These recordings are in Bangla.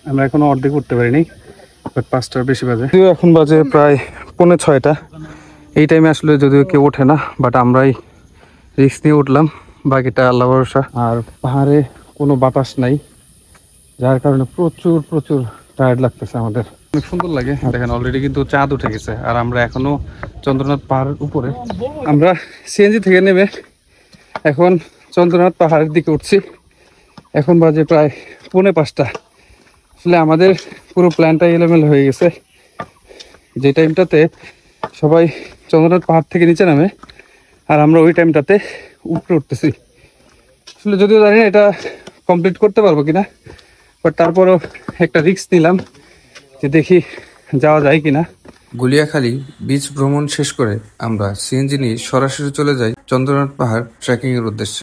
আমরা এখনো অর্ধেক উঠতে পারিনি, বাট 5টার বেশি বাজে। যদিও এখন বাজে প্রায় 5:45। এই টাইমে আসলে যদিও কেউ ওঠে না, বাট আমরাই রিস্ক নিয়ে উঠলাম। বাকিটা আল্লাহ ভরসা। আর পাহাড়ে কোনো বাতাস নাই, যার কারণে প্রচুর প্রচুর টায়ার্ড লাগতেছে আমাদের। অনেক সুন্দর লাগে। দেখেন অলরেডি কিন্তু চাঁদ উঠে গেছে, আর আমরা এখনো চন্দ্রনাথ পাহাড়ের উপরে। আমরা সিএনজি থেকে নেমে এখন চন্দ্রনাথ পাহাড়ের দিকে উঠছি। এখন বাজে প্রায় 5:45। আসলে আমাদের পুরো প্ল্যানটা এলোমেলো হয়ে গেছে। যে টাইমটাতে সবাই চন্দ্রনাথ পাহাড় থেকে নিচে নামে, আর আমরা ওই টাইমটাতে উপরে উঠতেছি। আসলে যদিও জানি না এটা কমপ্লিট করতে পারবো কিনা, বাট তারপরও একটা রিস্ক নিলাম যে দেখি যাওয়া যায় কিনা। গুলিয়াখালী বিচ ভ্রমণ শেষ করে আমরা সিএনজি নিয়ে সরাসরি চলে যাই চন্দ্রনাথ পাহাড় ট্রেকিং এর উদ্দেশ্যে।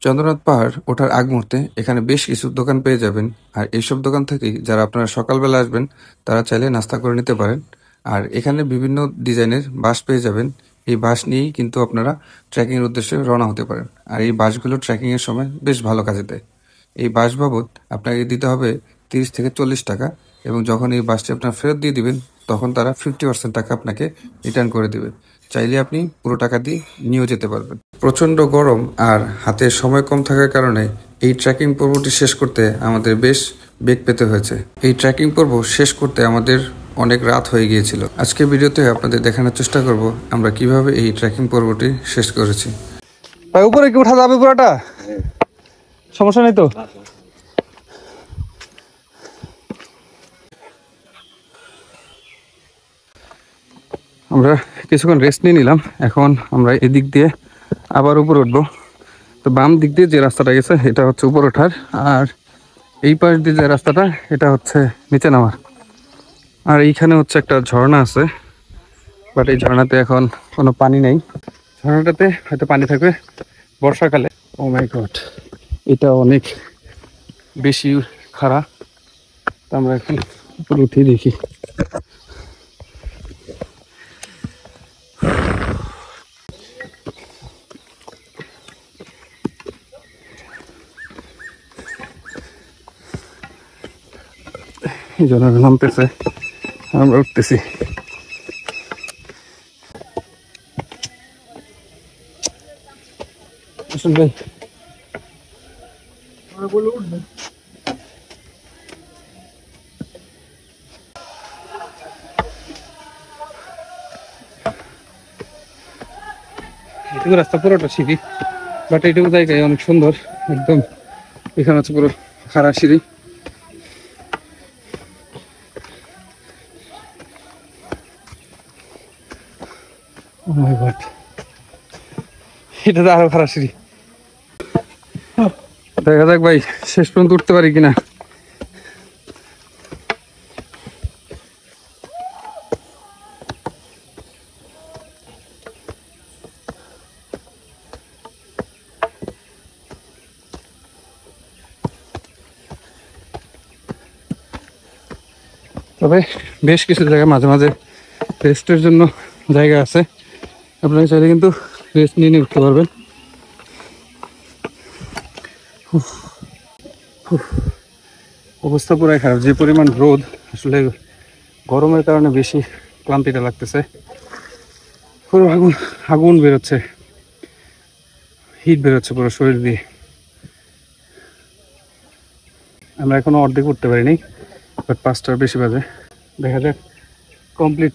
চন্দ্রনাথ পাহাড় ওঠার আগ মুহূর্তে এখানে বেশ কিছু দোকান পেয়ে যাবেন, আর এইসব দোকান থেকেই যারা আপনারা সকালবেলা আসবেন তারা চাইলে নাস্তা করে নিতে পারেন। আর এখানে বিভিন্ন ডিজাইনের বাস পেয়ে যাবেন। এই বাস নিয়েই কিন্তু আপনারা ট্রেকিং এর উদ্দেশ্যে রওনা হতে পারেন। আর এই বাসগুলো ট্রেকিং এর সময় বেশ ভালো কাজে দেয়। এই বাস বাবদ আপনাকে দিতে হবে 30 থেকে 40 টাকা, এবং যখন এই বাসটি আপনার ফেরত দিয়ে দিবেন তখন তারা 50% টাকা আপনাকে রিটার্ন করে দেবে। চাইলে আপনি পুরো টাকা দিয়ে নিয়েও যেতে পারবেন। প্রচণ্ড গরম আর হাতে সময় কম থাকার কারণে এই ট্রেকিং পর্বটি শেষ করতে আমাদের বেশ বেগ পেতে হয়েছে। এই ট্রেকিং পর্ব শেষ করতে আমাদের অনেক রাত হয়ে গিয়েছিল। আজকে ভিডিওতে আপনাদের দেখানোর চেষ্টা করব আমরা কিভাবে এই ট্রেকিং পর্বটি শেষ করেছি। ভাই উপরে কি উঠা যাবে পুরোটা? সমস্যা নেই তো? আমরা কিছুক্ষণ রেস্ট নিয়ে নিলাম। এখন আমরা এদিক দিয়ে আবার উপরে উঠবো। তো বাম দিক দিয়ে যে রাস্তাটা গেছে এটা হচ্ছে উপর ওঠার, আর এই পাশ দিয়ে যে রাস্তাটা এটা হচ্ছে নিচে নামার। আর এইখানে হচ্ছে একটা ঝর্ণা আছে, বাট এই ঝর্ণাতে এখন কোনো পানি নেই। ঝর্ণাটাতে হয়তো পানি থাকবে বর্ষাকালে। ও মাই গড, এটা অনেক বেশি খাড়া। তো আমরা এখন উপরে উঠে দেখি। এই জন্য নামতেছে, আমরা উঠতেছি। আসুন ভাই, এটুকু রাস্তা পুরোটা সিঁড়ি, বাট এইটুকু জায়গায় অনেক সুন্দর একদম। এখানে হচ্ছে পুরো খাড়া সিঁড়ি। ও মাই গড, এটা তো আরো খারাপ সিঁড়ি। দেখা যাক ভাই শেষ পর্যন্ত উঠতে পারি কিনা। তবে বেশ কিছু জায়গায় মাঝে মাঝে রেস্টের জন্য জায়গা আছে, আপনারা চাইলে কিন্তু রেস্ট নিয়ে উঠতে পারবেন। অবস্থা পুরাই খারাপ, যে পরিমাণ রোদ, আসলে গরমের কারণে বেশি ক্লান্তিটা লাগতেছে। পুরো আগুন আগুন বেরোচ্ছে, হিট বেরোচ্ছে পুরো শরীর দিয়ে। আমরা এখনো অর্ধেক উঠতে পারিনি, বাট 5টার বেশি বাজে। দেখা যাক কমপ্লিট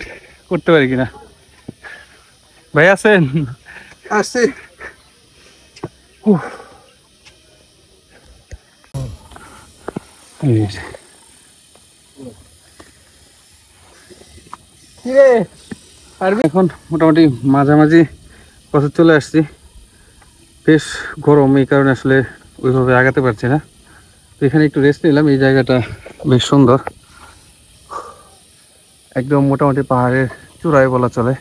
করতে পারি কিনা। ভাই আছেন? আসছি। এখন মোটামুটি মাঝামাঝি পথে চলে আসছি। বেশ গরম, এই কারণে আসলে ওইভাবে আগাতে পারছি না। তো এখানে একটু রেস্ট নিলাম। এই জায়গাটা বেশ সুন্দর, একদম মোটামুটি পাহাড়ের চূড়ায় বলা চলে।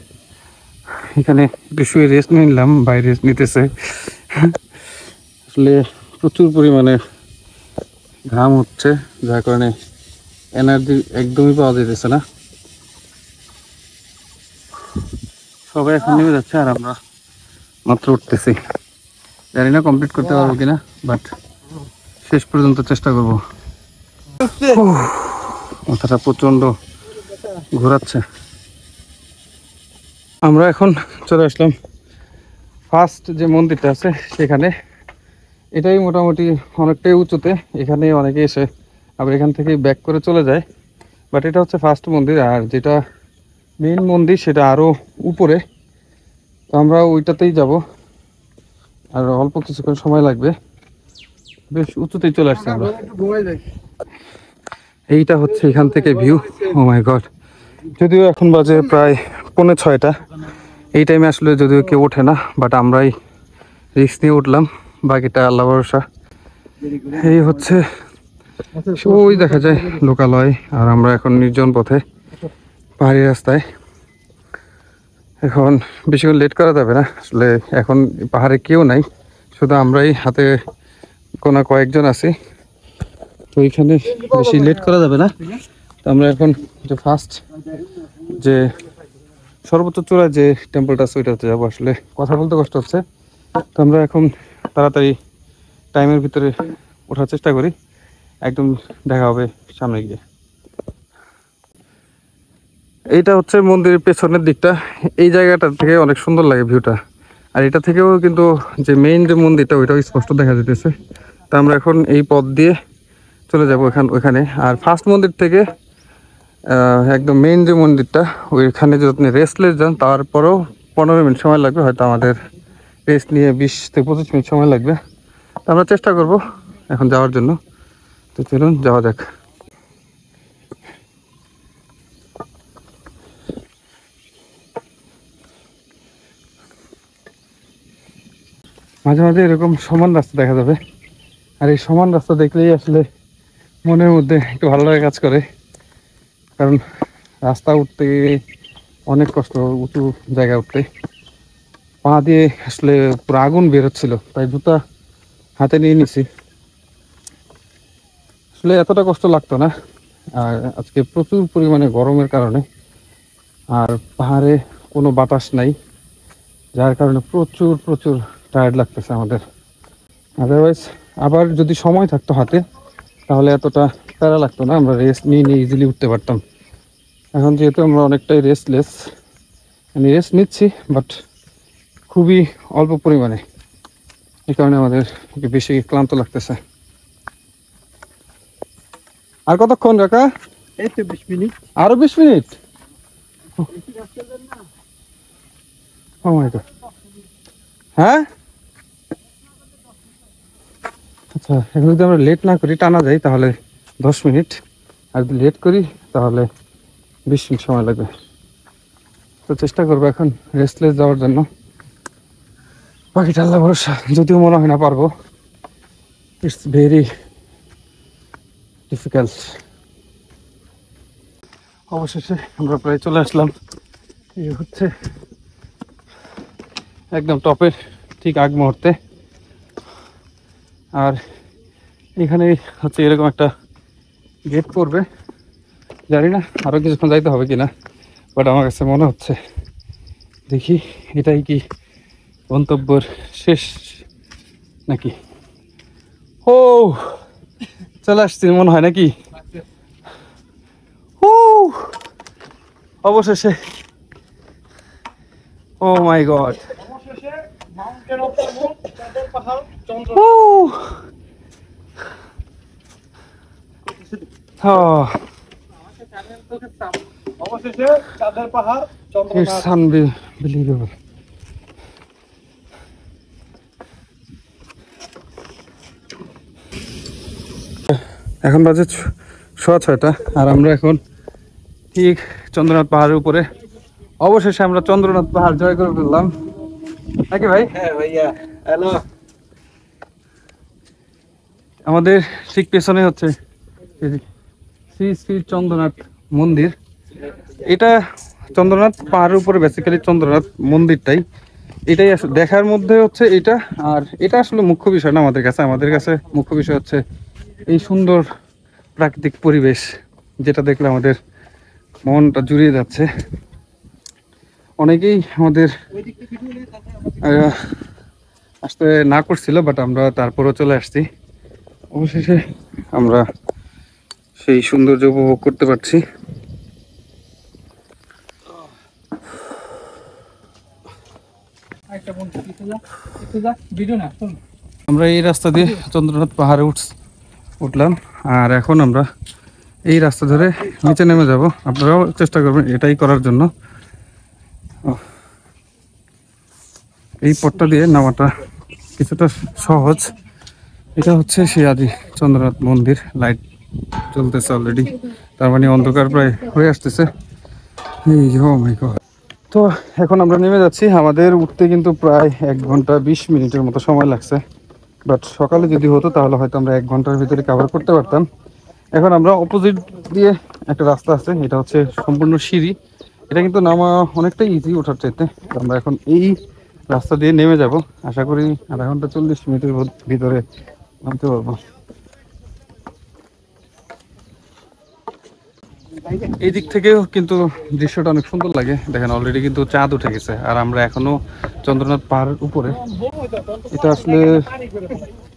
এখানে একটু শুয়ে রেস্ট নিলাম, ভাই রেস্ট নিতেছে। আসলে প্রচুর পরিমাণে ঘাম হচ্ছে, যার কারণে এনার্জি একদমই পাওয়া যেতেছে না। সবাই এখন নেমে যাচ্ছে আর আমরা মাত্র উঠতেছি। জানি না কমপ্লিট করতে পারবো কিনা, বাট শেষ পর্যন্ত চেষ্টা করব। মাথাটা প্রচন্ড ঘোরাচ্ছে। আমরা এখন চলে আসলাম ফার্স্ট যে মন্দিরটা আছে সেখানে। এটাই মোটামুটি অনেকটাই উঁচুতে, এখানে অনেকে এসে আবার এখান থেকে ব্যাক করে চলে যায়। বাট এটা হচ্ছে ফার্স্ট মন্দির, আর যেটা মেইন মন্দির সেটা আরও উপরে। তো আমরা ওইটাতেই যাব, আর অল্প কিছুক্ষণ সময় লাগবে। বেশ উঁচুতেই চলে আসছে আমরা। এইটা হচ্ছে এখান থেকে ভিউ। ও মাই গড, যদিও এখন বাজে প্রায় 5:45। এই টাইমে আসলে যদিও কেউ ওঠে না, বাট আমরাই রিস্ক নিয়ে উঠলাম, বাকিটা আল্লাহ ভরসা। এই হচ্ছে ওই দেখা যায় লোকালয়, আর আমরা এখন নির্জন পথে পাহাড়ি রাস্তায়। এখন বেশিক্ষণ লেট করা যাবে না, আসলে এখন পাহাড়ে কেউ নাই, শুধু আমরাই হাতে কোনা কয়েকজন আছি। তো এইখানে বেশি লেট করা যাবে না। তো আমরা এখন যে ফার্স্ট যে সর্বোচ্চ চূড়ায় যে টেম্পলটা আছে ওইটাতে যাবো। আসলে কথা বলতে কষ্ট হচ্ছে, তো আমরা এখন তাড়াতাড়ি টাইমের ভিতরে ওঠার চেষ্টা করি, একদম দেখা হবে সামনে গিয়ে। এইটা হচ্ছে মন্দিরের পেছনের দিকটা। এই জায়গাটা থেকে অনেক সুন্দর লাগে ভিউটা, আর এটা থেকেও কিন্তু যে মেইন যে মন্দিরটা ওইটাও স্পষ্ট দেখা যেতেছে। তা আমরা এখন এই পথ দিয়ে চলে যাবো ওইখানে। আর ফার্স্ট মন্দির থেকে একদম মেইন যে মন্দিরটা ওইখানে যদি আপনি রেস্টলেস যান তারপরেও 15 মিনিট সময় লাগবে, হয়তো আমাদের রেস্ট নিয়ে 20 থেকে 25 মিনিট সময় লাগবে। তো আমরা চেষ্টা করব এখন যাওয়ার জন্য। তো চলুন যাওয়া যাক। মাঝে মাঝে এরকম সমান রাস্তা দেখা যাবে, আর এই সমান রাস্তা দেখলেই আসলে মনের মধ্যে একটু ভালো লাগে কাজ করে। কারণ রাস্তা উঠতে অনেক কষ্ট, উঁচু জায়গায় উঠতে পা দিয়ে আসলে পুরো আগুন বের হচ্ছিল, তাই জুতা হাতে নিয়ে নিছি। আসলে এতটা কষ্ট লাগতো না, আর আজকে প্রচুর পরিমাণে গরমের কারণে আর পাহাড়ে কোনো বাতাস নাই, যার কারণে প্রচুর প্রচুর টায়ার্ড লাগতেছে আমাদের। আদারওয়াইজ আবার যদি সময় থাকতো হাতে তাহলে এতটা প্যারা লাগতো না, আমরা রেস্ট নিয়ে নিয়ে ইজিলি উঠতে পারতাম। এখন যেহেতু আমরা অনেকটাই রেস্টলেস, আমি রেস্ট নিচ্ছি বাট খুবই অল্প পরিমাণে, এই কারণে আমাদের একটু বেশি ক্লান্ত লাগতেছে। আর কতক্ষণ কাকা? এই তো 20 মিনিট। আরো 20 মিনিট? ও মাই গড। হ্যাঁ আচ্ছা, এখন যদি আমরা লেট না করি টানা যাই তাহলে 10 মিনিট, আর যদি লেট করি তাহলে 20 মিনিট সময় লাগবে। তো চেষ্টা করবো এখন রেস্টলেস যাওয়ার জন্য, বাকিটা আল্লাহ ভরসা। যদিও মনে হয় না পারবো, ইটস ভেরি ডিফিকাল্ট। অবশেষে আমরা প্রায় চলে আসলাম। এই হচ্ছে একদম টপের ঠিক আগ মুহূর্তে, আর এখানে হচ্ছে এরকম একটা গেট করবে, জানি না আরো কিছুক্ষণ যাইতে হবে কিনা, বাট আমার কাছে মনে হচ্ছে দেখি এটাই কি গন্তব্যের শেষ নাকি। ও চলে আসছি মনে হয় নাকি। ও অবশেষে, ও মাই গড। অবশেষে মাউন্টেন অফ দ্য মুন, চাঁদের পাহাড় চন্দ্র। অবশেষে চাঁদের পাহাড় It's চন্দ্রনাথ। unbelievable. এখন বাজে 6:30, আর আমরা এখন ঠিক চন্দ্রনাথ পাহাড়ের উপরে। অবশেষে আমরা চন্দ্রনাথ পাহাড় জয় করে ফেললাম নাকি ভাই? হ্যাঁ ভাইয়া, হ্যালো। আমাদের ঠিক পেছনে হচ্ছে এই যে শ্রী শ্রী চন্দ্রনাথ মন্দির। এটা চন্দ্রনাথ পাহাড়ের উপরে বেসিক্যালি চন্দ্রনাথ মন্দিরটাই, এটাই আসলে দেখার মধ্যে হচ্ছে এটা। আর এটা আসলে মুখ্য বিষয় না আমাদের কাছে, আমাদের কাছে মুখ্য বিষয় হচ্ছে এই সুন্দর প্রাকৃতিক পরিবেশ, যেটা দেখলে আমাদের মনটা জুড়িয়ে যাচ্ছে। অনেকেই আমাদের আসতে না করছিল, বাট আমরা তারপরেও চলে আসছি। অবশেষে আমরা সেই সৌন্দর্য উপভোগ করতে পারছি। আমরা এই রাস্তা দিয়ে চন্দ্রনাথ পাহাড়ে উঠলাম, আর এখন আমরা এই রাস্তা ধরে নিচে নেমে যাব। আপনারাও চেষ্টা করবেন এটাই করার জন্য। এই পথটা দিয়ে নামাটা কিছুটা সহজ। এটা হচ্ছে সেই আদি চন্দ্রনাথ মন্দির। লাইট জ্বলতেছে অলরেডি, তার মানে অন্ধকার প্রায় হয়ে আসতেছে। এই যে ও মাই গড। তো এখন আমরা নেমে যাচ্ছি। আমাদের উঠতে কিন্তু প্রায় 1 ঘন্টা 20 মিনিটের মতো সময় লাগছে, বাট সকালে যদি হতো তাহলে হয়তো আমরা 1 ঘন্টার ভিতরে কভার করতে পারতাম। এখন আমরা অপোজিট দিয়ে একটা রাস্তা আছে, এটা হচ্ছে সম্পূর্ণ সিঁড়ি। এটা কিন্তু নামা অনেকটাই ইজি ওঠার চাইতে। তো আমরা এখন এই রাস্তা দিয়ে নেমে যাব। আশা করি আধা ঘন্টা 40 মিনিটের ভিতরে নামতে পারবো। এই দিক থেকেও কিন্তু দৃশ্যটা অনেক সুন্দর লাগে। দেখেন অলরেডি কিন্তু চাঁদ উঠে গেছে, আর আমরা এখনো চন্দ্রনাথ পাহাড়ের উপরে। এটা আসলে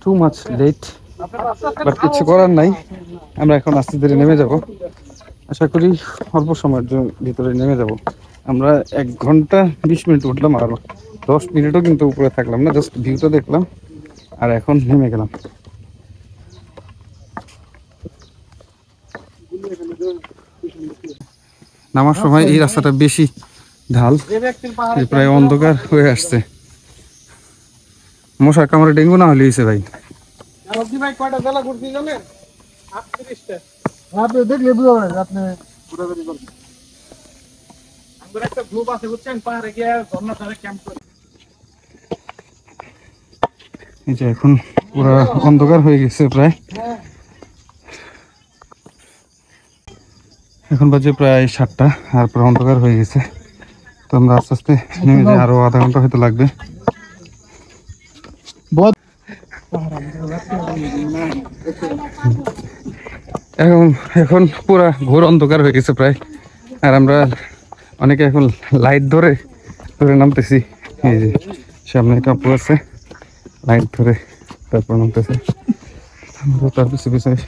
টু মাচ লেট, বাট কিছু করার নাই। আমরা এখন আস্তে ধীরে নেমে যাব। আশা করি অল্প সময়ের ভিতরে নেমে যাব। আমরা 1 ঘন্টা 20 মিনিট উঠলাম, আর 10 মিনিটও কিন্তু উপরে থাকলাম না, জাস্ট ভিউটা দেখলাম আর এখন নেমে গেলাম। নামার সময় এই রাস্তাটা বেশি ঢাল, প্রায় অন্ধকার হয়ে আসছে। মশার কামড়ে ডেঙ্গু না হলে হয়েছে ভাই। ভাই কয়টা জেলা ঘুরতে জানেন? 38টা। আপনি দেখলে বুঝবেন, আপনি ঘোরাঘুরি করবেন। আমাদের একটা গ্রুপ আছে বুঝছেন, পাহাড়ে গিয়ে ঝর্ণা ধারে ক্যাম্প করে। এই যে এখন পুরো অন্ধকার হয়ে গেছে প্রায়। এখন বাজে প্রায় 7টা, আর পুরো অন্ধকার হয়ে গেছে। তো আমরা আস্তে আস্তে নেমে যাই, আরো আধা ঘন্টা হয়তো লাগবে। এখন এখন পুরা ঘোর অন্ধকার হয়ে গেছে প্রায়, আর আমরা অনেকে এখন লাইট ধরে ধরে নামতেছি। এই যে সামনে কাপড় আছে, লাইট ধরে তারপর নামতেছে। আমরা তার পিছু পিছনে।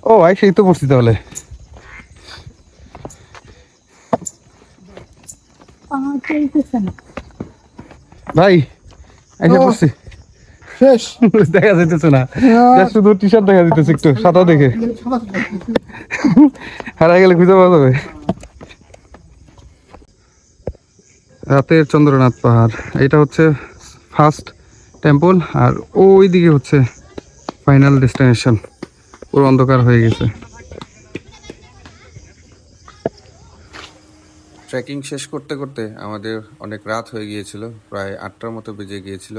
ও ভাই, সেই তো পড়ছি তাহলে। ভাই এসে পড়ছি, শেষ দেখা যাইতেছে না, শুধু টি শার্ট দেখা যাইতেছে একটু সাদা দেখে। হারাই গেলে খুঁজে পাওয়া যাবে। রাতের চন্দ্রনাথ পাহাড়, এটা হচ্ছে ফার্স্ট টেম্পল, আর ওই দিকে হচ্ছে ফাইনাল ডেস্টিনেশন। পুরো অন্ধকার হয়ে গেছে। ট্রেকিং শেষ করতে করতে আমাদের অনেক রাত হয়ে গিয়েছিল, প্রায় 8টার মতো বেজে গিয়েছিল।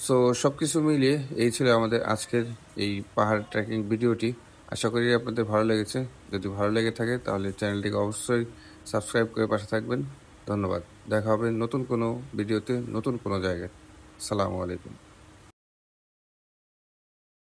সো সব কিছু মিলিয়ে এই ছিল আমাদের আজকের এই পাহাড় ট্রেকিং ভিডিওটি। আশা করি আপনাদের ভালো লেগেছে। যদি ভালো লেগে থাকে তাহলে চ্যানেলটিকে অবশ্যই সাবস্ক্রাইব করে পাশে থাকবেন। ধন্যবাদ। দেখা হবে নতুন কোনো ভিডিওতে, নতুন কোনো জায়গায়। আসসালামু আলাইকুম।